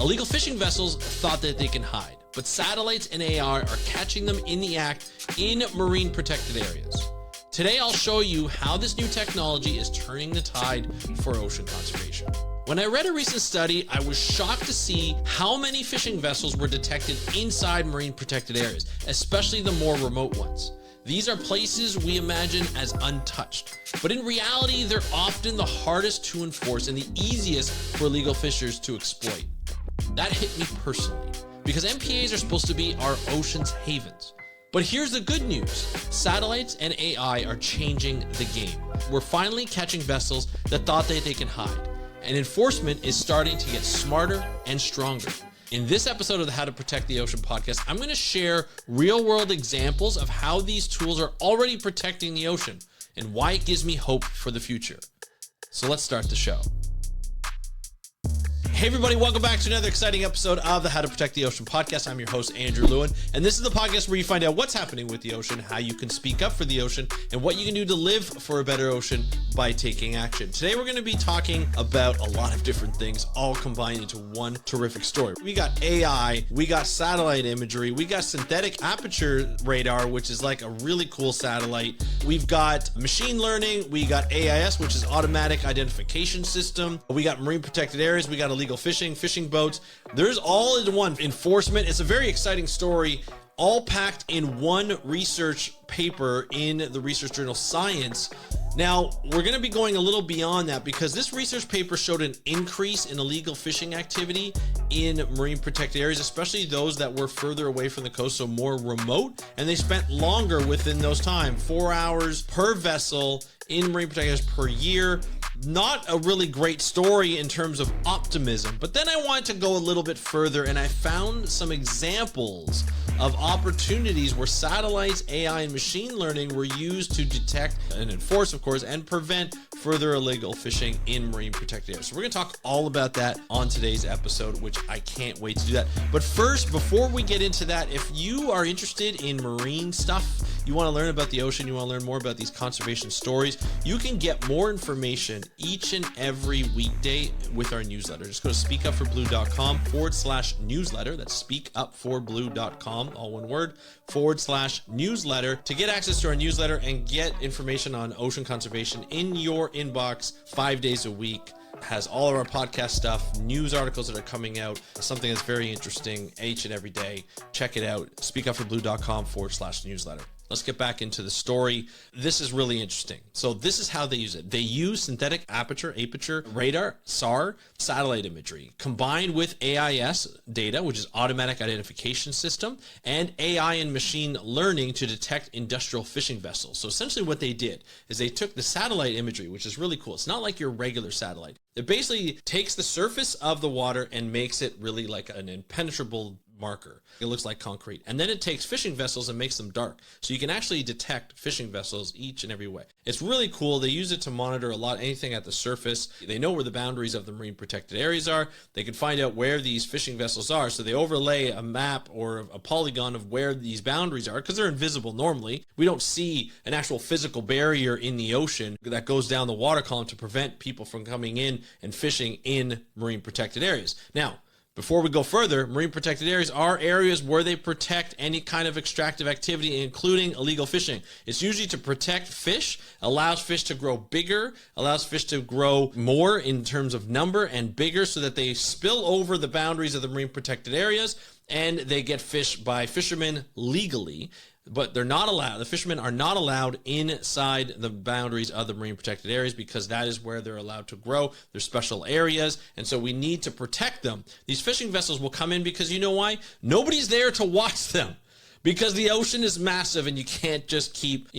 Illegal fishing vessels thought that they can hide, but satellites and AI are catching them in the act in marine protected areas. Today, I'll show you how this new technology is turning the tide for ocean conservation. When I read a recent study, I was shocked to see how many fishing vessels were detected inside marine protected areas, especially the more remote ones. These are places we imagine as untouched, but in reality, they're often the hardest to enforce and the easiest for illegal fishers to exploit. That hit me personally, because MPAs are supposed to be our ocean's havens. But here's the good news. Satellites and AI are changing the game. We're finally catching vessels that thought that they can hide, and enforcement is starting to get smarter and stronger. In this episode of the How to Protect the Ocean podcast, I'm going to share real-world examples of how these tools are already protecting the ocean and why it gives me hope for the future. So let's start the show. Hey everybody, welcome back to another exciting episode of the How to Protect the Ocean podcast. I'm your host, Andrew Lewin, and this is the podcast where you find out what's happening with the ocean, how you can speak up for the ocean, and what you can do to live for a better ocean by taking action. Today we're going to be talking about a lot of different things, all combined into one terrific story. We got AI, we got satellite imagery, we got synthetic aperture radar, which is like a really cool satellite. We've got machine learning, we got AIS, which is automatic identification system. We got marine protected areas, we got illegal fishing boats. There's all in one enforcement. It's a very exciting story, all packed in one research paper in the research journal Science. Now, we're going to be going a little beyond that because this research paper showed an increase in illegal fishing activity in marine protected areas, especially those that were further away from the coast, so more remote, and they spent longer within those time, 4 hours per vessel in marine protected areas per year. Not a really great story in terms of optimism, but then I wanted to go a little bit further and I found some examples of opportunities where satellites, AI, and machine learning were used to detect and enforce, of course, and prevent further illegal fishing in marine protected areas. So we're going to talk all about that on today's episode, which I can't wait to do that. But first, before we get into that, if you are interested in marine stuff, you want to learn about the ocean, you want to learn more about these conservation stories, you can get more information each and every weekday with our newsletter. Just go to speakupforblue.com/newsletter. That's speakupforblue.com, all one word, /newsletter to get access to our newsletter and get information on ocean conservation in your inbox 5 days a week. It has all of our podcast stuff, news articles that are coming out, something that's very interesting each and every day. Check it out, speakupforblue.com /newsletter. Let's get back into the story. This is really interesting. So this is how they use it. They use synthetic aperture radar, SAR, satellite imagery, combined with AIS data, which is automatic identification system, and AI and machine learning to detect industrial fishing vessels. So essentially what they did is they took the satellite imagery, which is really cool. It's not like your regular satellite. It basically takes the surface of the water and makes it really like an impenetrable marker. It looks like concrete. And then it takes fishing vessels and makes them dark. So you can actually detect fishing vessels each and every way. It's really cool. They use it to monitor anything at the surface. They know where the boundaries of the marine protected areas are. They can find out where these fishing vessels are. So they overlay a map or a polygon of where these boundaries are because they're invisible normally. We don't see an actual physical barrier in the ocean that goes down the water column to prevent people from coming in and fishing in marine protected areas. Now, before we go further, marine protected areas are areas where they protect any kind of extractive activity, including illegal fishing. It's usually to protect fish, allows fish to grow bigger, allows fish to grow more in terms of number and bigger so that they spill over the boundaries of the marine protected areas and they get fished by fishermen legally. But they're not allowed, the fishermen are not allowed inside the boundaries of the marine protected areas because that is where they're allowed to grow. There's special areas, and so we need to protect them. These fishing vessels will come in because you know why? Nobody's there to watch them. Because the ocean is massive and you can't just keep,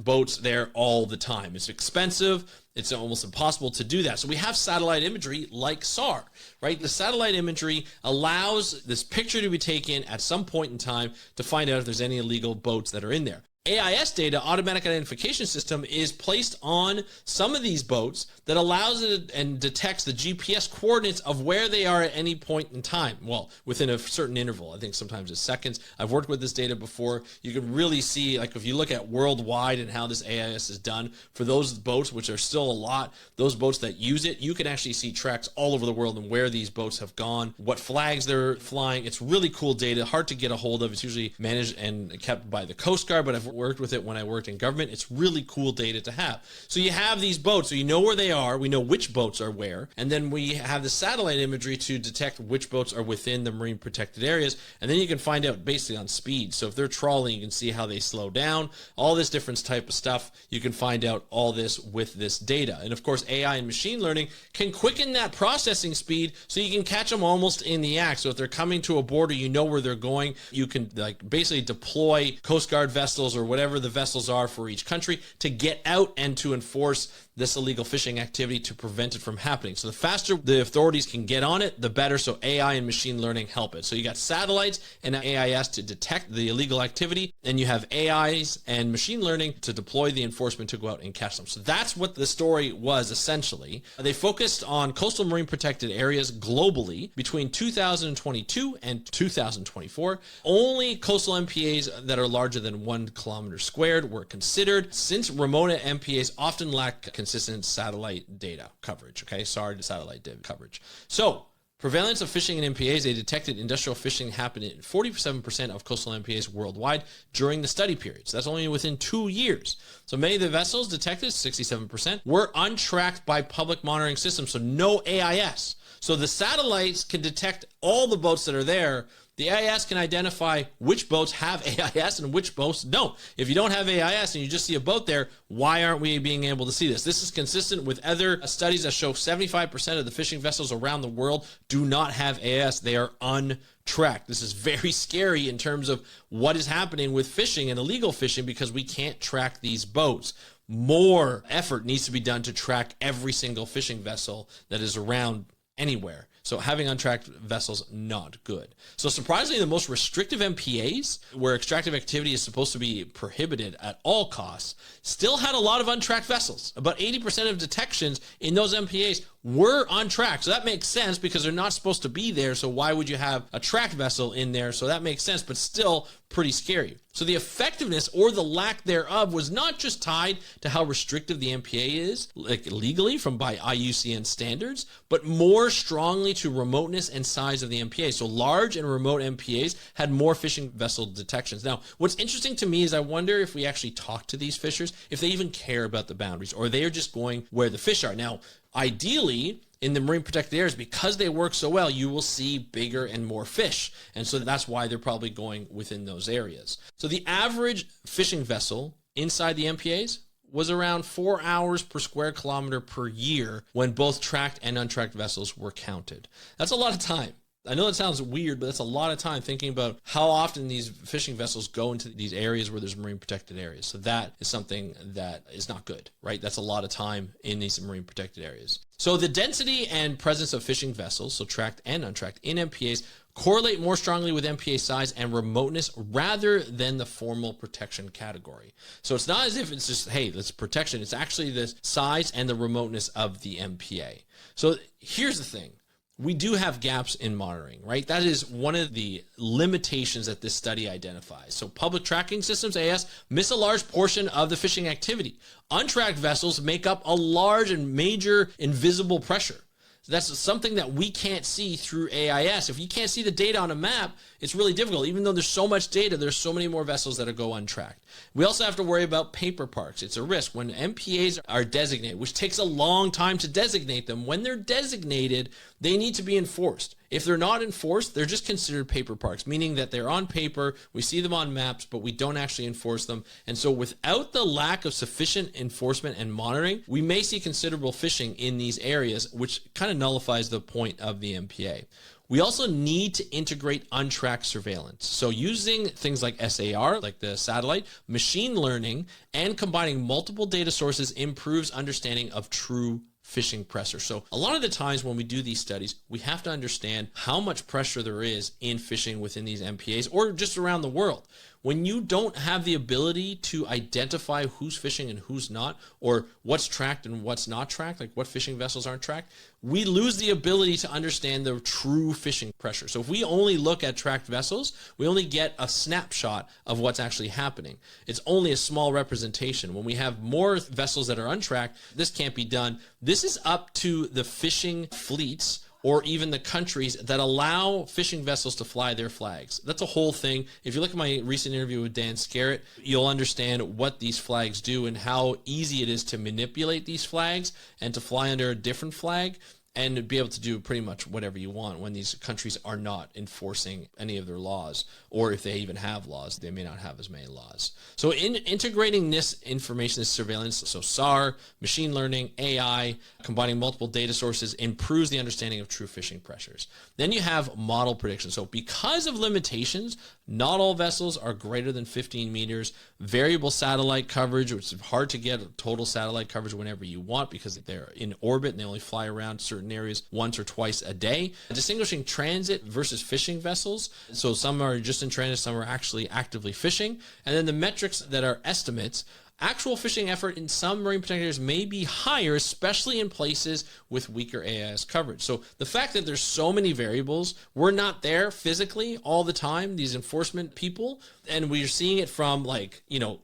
boats there all the time. It's expensive. It's almost impossible to do that. So we have satellite imagery like SAR, right? The satellite imagery allows this picture to be taken at some point in time to find out if there's any illegal boats that are in there. AIS data, automatic identification system, is placed on some of these boats that allows it and detects the GPS coordinates of where they are at any point in time. Well, within a certain interval. I think sometimes it's seconds. I've worked with this data before. You can really see, like if you look at worldwide and how this AIS is done, for those boats, which are still a lot, those boats that use it, you can actually see tracks all over the world and where these boats have gone, what flags they're flying. It's really cool data, hard to get a hold of. It's usually managed and kept by the Coast Guard, but I've worked with it when I worked in government. It's really cool data to have. So you have these boats, so you know where they are, we know which boats are where, and then we have the satellite imagery to detect which boats are within the marine protected areas, and then you can find out basically on speed. So if they're trawling, you can see how they slow down, all this different type of stuff. You can find out all this with this data. And of course, AI and machine learning can quicken that processing speed so you can catch them almost in the act. So if they're coming to a border, you know where they're going. You can like basically deploy Coast Guard vessels or whatever the vessels are for each country to get out and to enforce this illegal fishing activity to prevent it from happening. So the faster the authorities can get on it, the better. So AI and machine learning help it. So you got satellites and AIS to detect the illegal activity, and you have AIs and machine learning to deploy the enforcement to go out and catch them. So that's what the story was essentially. They focused on coastal marine protected areas globally between 2022 and 2024. Only coastal MPAs that are larger than 1 kilometer squared were considered, since remote MPAs often lack consistent satellite data coverage. Okay, SAR satellite data coverage. So prevalence of fishing in MPAs, they detected industrial fishing happened in 47% of coastal MPAs worldwide during the study period. So that's only within 2 years. So many of the vessels detected, 67%, were untracked by public monitoring systems, so no AIS. So the satellites can detect all the boats that are there. The AIS can identify which boats have AIS and which boats don't. If you don't have AIS and you just see a boat there, why aren't we being able to see this? This is consistent with other studies that show 75% of the fishing vessels around the world do not have AIS. They are untracked. This is very scary in terms of what is happening with fishing and illegal fishing because we can't track these boats. More effort needs to be done to track every single fishing vessel that is around anywhere. So having untracked vessels, not good. So surprisingly, the most restrictive MPAs, where extractive activity is supposed to be prohibited at all costs, still had a lot of untracked vessels. About 80% of detections in those MPAs were untracked. So that makes sense because they're not supposed to be there. So why would you have a tracked vessel in there? So that makes sense, but still pretty scary. So the effectiveness or the lack thereof was not just tied to how restrictive the MPA is, like legally by IUCN standards, but more strongly to remoteness and size of the MPA. So large and remote MPAs had more fishing vessel detections. Now, what's interesting to me is I wonder if we actually talk to these fishers, if they even care about the boundaries, or they are just going where the fish are. Now, ideally, in the marine protected areas, because they work so well, you will see bigger and more fish. And so that's why they're probably going within those areas. So the average fishing vessel inside the MPAs was around 4 hours per square kilometer per year when both tracked and untracked vessels were counted. That's a lot of time. I know that sounds weird, but that's a lot of time thinking about how often these fishing vessels go into these areas where there's marine protected areas. So that is something that is not good, right? That's a lot of time in these marine protected areas. So the density and presence of fishing vessels, so tracked and untracked, in MPAs correlate more strongly with MPA size and remoteness rather than the formal protection category. So it's not as if it's just, hey, that's protection. It's actually the size and the remoteness of the MPA. So here's the thing. We do have gaps in monitoring, right? That is one of the limitations that this study identifies. So public tracking systems, AS, miss a large portion of the fishing activity. Untracked vessels make up a large and major invisible pressure. So that's something that we can't see through AIS. If you can't see the data on a map, it's really difficult. Even though there's so much data, there's so many more vessels that go untracked. We also have to worry about paper parks. It's a risk. When MPAs are designated, which takes a long time to designate them, when they're designated, they need to be enforced. If they're not enforced, they're just considered paper parks, meaning that they're on paper, we see them on maps, but we don't actually enforce them. And so without the lack of sufficient enforcement and monitoring, we may see considerable fishing in these areas, which kind of nullifies the point of the MPA. We also need to integrate untracked surveillance. So using things like SAR, like the satellite, machine learning, and combining multiple data sources improves understanding of true fishing pressure. So a lot of the times when we do these studies, we have to understand how much pressure there is in fishing within these MPAs or just around the world. when you don't have the ability to identify who's fishing and who's not, or what's tracked and what's not tracked, like what fishing vessels aren't tracked, we lose the ability to understand the true fishing pressure. So if we only look at tracked vessels, we only get a snapshot of what's actually happening. It's only a small representation. When we have more vessels that are untracked, this can't be done. This is up to the fishing fleets or even the countries that allow fishing vessels to fly their flags. That's a whole thing. If you look at my recent interview with Dan Scarrett, you'll understand what these flags do and how easy it is to manipulate these flags and to fly under a different flag and be able to do pretty much whatever you want when these countries are not enforcing any of their laws, or if they even have laws, they may not have as many laws. So in integrating this information, this surveillance, so SAR, machine learning, AI, combining multiple data sources improves the understanding of true fishing pressures. Then you have model prediction. So because of limitations, not all vessels are greater than 15 meters, variable satellite coverage, which is hard to get total satellite coverage whenever you want because they're in orbit and they only fly around certain areas once or twice a day. Distinguishing transit versus fishing vessels. So some are just in transit, some are actually actively fishing. And then the metrics that are estimates. Actual fishing effort in some marine protected areas may be higher, especially in places with weaker AIS coverage. So the fact that there's so many variables, we're not there physically all the time, these enforcement people, and we're seeing it from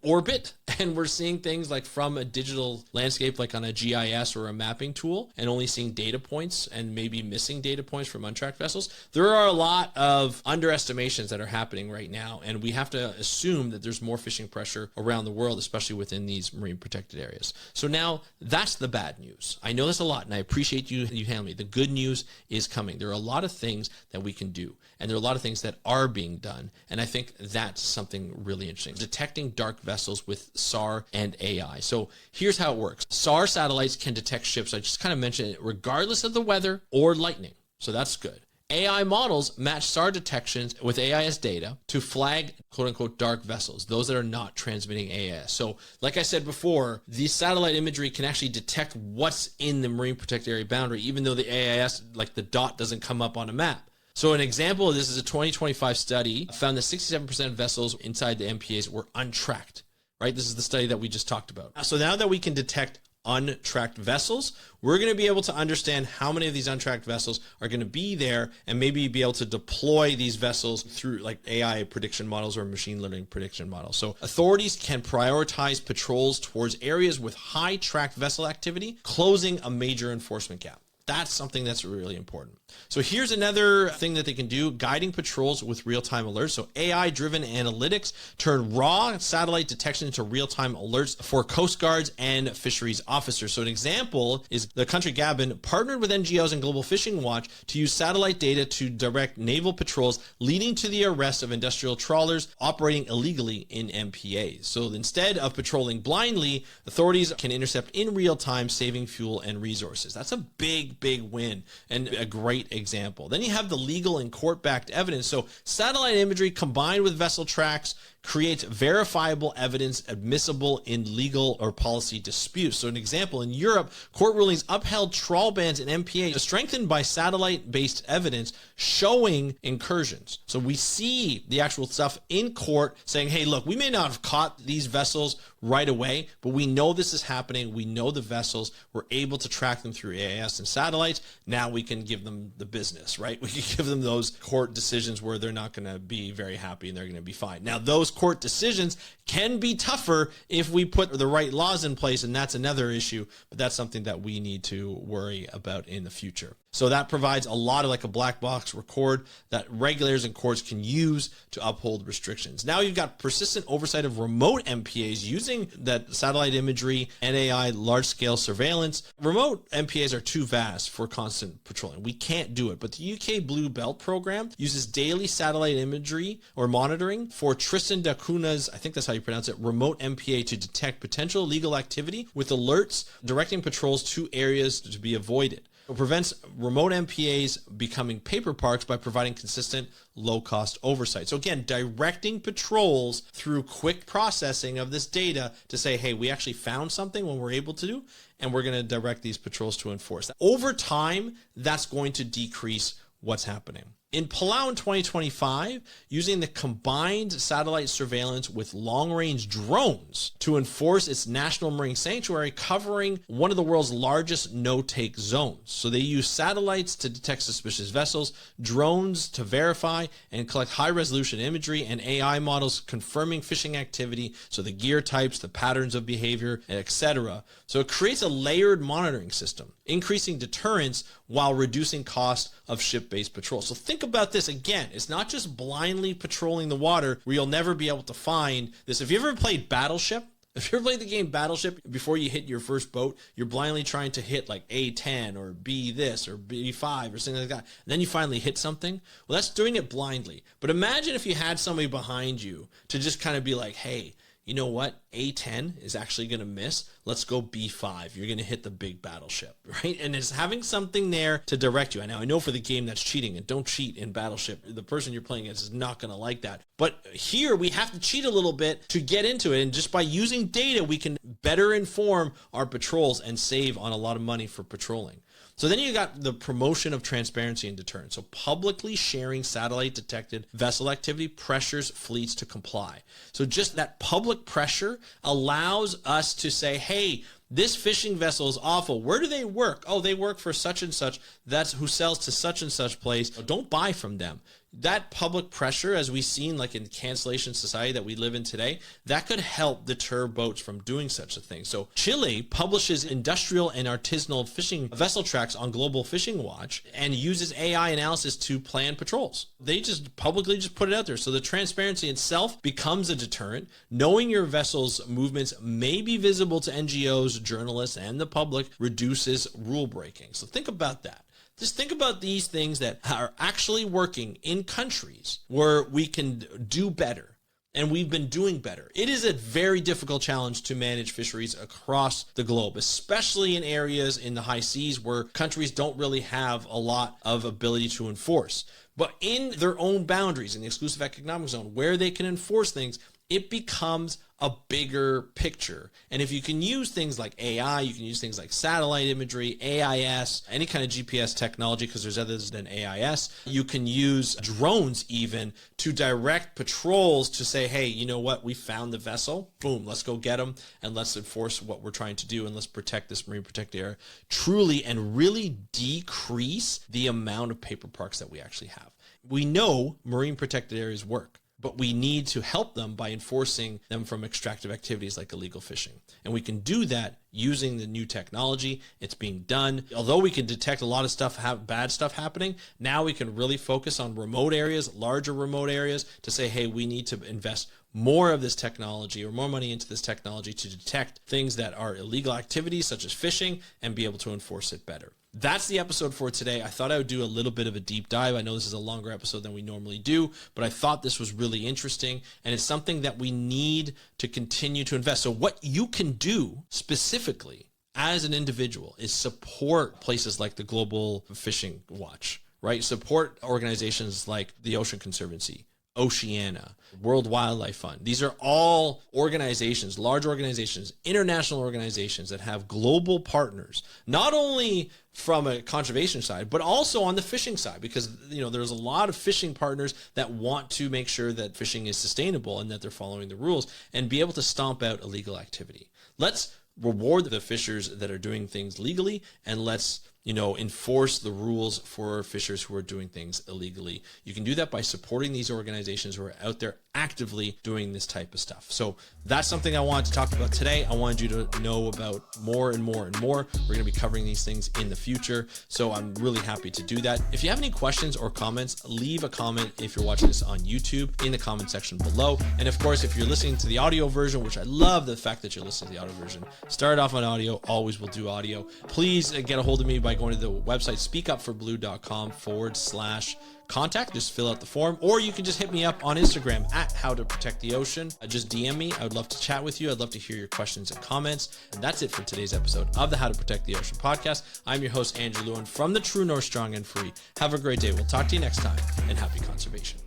orbit, and we're seeing things like from a digital landscape, like on a GIS or a mapping tool, and only seeing data points and maybe missing data points from untracked vessels. There are a lot of underestimations that are happening right now, and we have to assume that there's more fishing pressure around the world, especially within these marine protected areas. So now that's the bad news. I know this a lot, and I appreciate you handling me. The good news is coming. There are a lot of things that we can do, and there are a lot of things that are being done, and I think that's something really interesting. Detecting dark vessels with SAR and AI. So here's how it works. SAR satellites can detect ships, I just kind of mentioned it, regardless of the weather or lightning. So that's good. AI models match SAR detections with AIS data to flag quote-unquote dark vessels, those that are not transmitting AIS. So like I said before, the satellite imagery can actually detect what's in the marine protected area boundary, even though the AIS, like the dot, doesn't come up on a map. So an example of this is a 2025 study found that 67% of vessels inside the MPAs were untracked, right? This is the study that we just talked about. So now that we can detect untracked vessels, we're going to be able to understand how many of these untracked vessels are going to be there and maybe be able to deploy these vessels through like AI prediction models or machine learning prediction models. So authorities can prioritize patrols towards areas with high tracked vessel activity, closing a major enforcement gap. That's something that's really important. So here's another thing that they can do, guiding patrols with real-time alerts. So AI-driven analytics turn raw satellite detection into real-time alerts for coast guards and fisheries officers. So an example is the country Gabon partnered with NGOs and Global Fishing Watch to use satellite data to direct naval patrols, leading to the arrest of industrial trawlers operating illegally in MPAs. So instead of patrolling blindly, authorities can intercept in real time, saving fuel and resources. That's a big win and a great example. Then you have the legal and court-backed evidence. So satellite imagery combined with vessel tracks creates verifiable evidence admissible in legal or policy disputes. So an example, in Europe, court rulings upheld trawl bans in MPA strengthened by satellite-based evidence showing incursions. So we see the actual stuff in court saying, hey, look, we may not have caught these vessels right away, but we know this is happening. We know the vessels. We're able to track them through AIS and satellites. Now we can give them the business, right? We can give them those court decisions where they're not going to be very happy and they're going to be fine. Now, those court decisions can be tougher if we put the right laws in place, and that's another issue, but that's something that we need to worry about in the future. So that provides a lot of like a black box record that regulators and courts can use to uphold restrictions. Now you've got persistent oversight of remote MPAs using that satellite imagery and AI large-scale surveillance. Remote MPAs are too vast for constant patrolling. We can't do it, but the UK Blue Belt program uses daily satellite imagery or monitoring for Tristan da Cuna's, I think that's how you pronounce it, remote MPA to detect potential illegal activity with alerts directing patrols to areas to be avoided. It prevents remote MPAs becoming paper parks by providing consistent, low-cost oversight. So again, directing patrols through quick processing of this data to say, hey, we actually found something when we're able to do, and we're going to direct these patrols to enforce that. Over time, that's going to decrease what's happening. In Palau in 2025, using the combined satellite surveillance with long-range drones to enforce its national marine sanctuary covering one of the world's largest no-take zones. So they use satellites to detect suspicious vessels, drones to verify and collect high-resolution imagery, and AI models confirming fishing activity, so the gear types, the patterns of behavior, etc. So it creates a layered monitoring system, increasing deterrence while reducing cost of ship-based patrol. So think about this again. It's not just blindly patrolling the water where you'll never be able to find this. If you ever played Battleship, if you ever played the game Battleship, before you hit your first boat, you're blindly trying to hit like A10 or B this or B5 or something like that. And then you finally hit something. Well, that's doing it blindly. But imagine if you had somebody behind you to just kind of be like, hey, you know what? A10 is actually going to miss. Let's go B5. You're going to hit the big battleship, right? And it's having something there to direct you. I know for the game that's cheating, and don't cheat in Battleship. The person you're playing against is not going to like that. But here we have to cheat a little bit to get into it. And just by using data, we can better inform our patrols and save on a lot of money for patrolling. So then you got the promotion of transparency and deterrence. So publicly sharing satellite detected vessel activity pressures fleets to comply. So just that public pressure allows us to say, hey, this fishing vessel is awful. Where do they work? Oh, they work for such and such. That's who sells to such and such place. Don't buy from them. That public pressure, as we've seen like in the cancellation society that we live in today, that could help deter boats from doing such a thing. So Chile publishes industrial and artisanal fishing vessel tracks on Global Fishing Watch and uses AI analysis to plan patrols. They just publicly just put it out there. So the transparency itself becomes a deterrent. Knowing your vessel's movements may be visible to NGOs, journalists, and the public reduces rule breaking. So think about that. Just think about these things that are actually working in countries where we can do better, and we've been doing better. It is a very difficult challenge to manage fisheries across the globe, especially in areas in the high seas where countries don't really have a lot of ability to enforce. But in their own boundaries, in the exclusive economic zone, where they can enforce things, it becomes a bigger picture. And if you can use things like AI, you can use things like satellite imagery, AIS, any kind of GPS technology, because there's others than AIS. You can use drones even to direct patrols to say, hey, you know what? We found the vessel. Boom, let's go get them and let's enforce what we're trying to do and let's protect this marine protected area truly and really decrease the amount of paper parks that we actually have. We know marine protected areas work, but we need to help them by enforcing them from extractive activities like illegal fishing. And we can do that using the new technology. It's being done. Although we can detect a lot of stuff, bad stuff happening, now we can really focus on remote areas, larger remote areas, to say, hey, we need to invest more of this technology or more money into this technology to detect things that are illegal activities such as fishing and be able to enforce it better. That's the episode for today. I thought I would do a little bit of a deep dive. I know this is a longer episode than we normally do, but I thought this was really interesting, and it's something that we need to continue to invest. So what you can do specifically as an individual is support places like the Global Fishing Watch, right? Support organizations like the Ocean Conservancy, Oceana, World Wildlife Fund. These are all organizations, large organizations, international organizations that have global partners, not only from a conservation side, but also on the fishing side, because there's a lot of fishing partners that want to make sure that fishing is sustainable and that they're following the rules and be able to stomp out illegal activity. Let's reward the fishers that are doing things legally, and let's enforce the rules for fishers who are doing things illegally. You can do that by supporting these organizations who are out there actively doing this type of stuff. So that's something I wanted to talk about today. I wanted you to know about more and more and more. We're going to be covering these things in the future. So I'm really happy to do that. If you have any questions or comments, leave a comment if you're watching this on YouTube in the comment section below. And of course, if you're listening to the audio version, which I love the fact that you're listening to the audio version, start off on audio, always will do audio. Please get a hold of me by going to the website speakupforblue.com/contact. Just fill out the form, or you can just hit me up on Instagram at How to Protect the Ocean. Just DM me. I would love to chat with you. I'd love to hear your questions and comments. And that's it for today's episode of the How to Protect the Ocean podcast. I'm your host, Andrew Lewin from the True North Strong and Free. Have a great day. We'll talk to you next time, and happy conservation.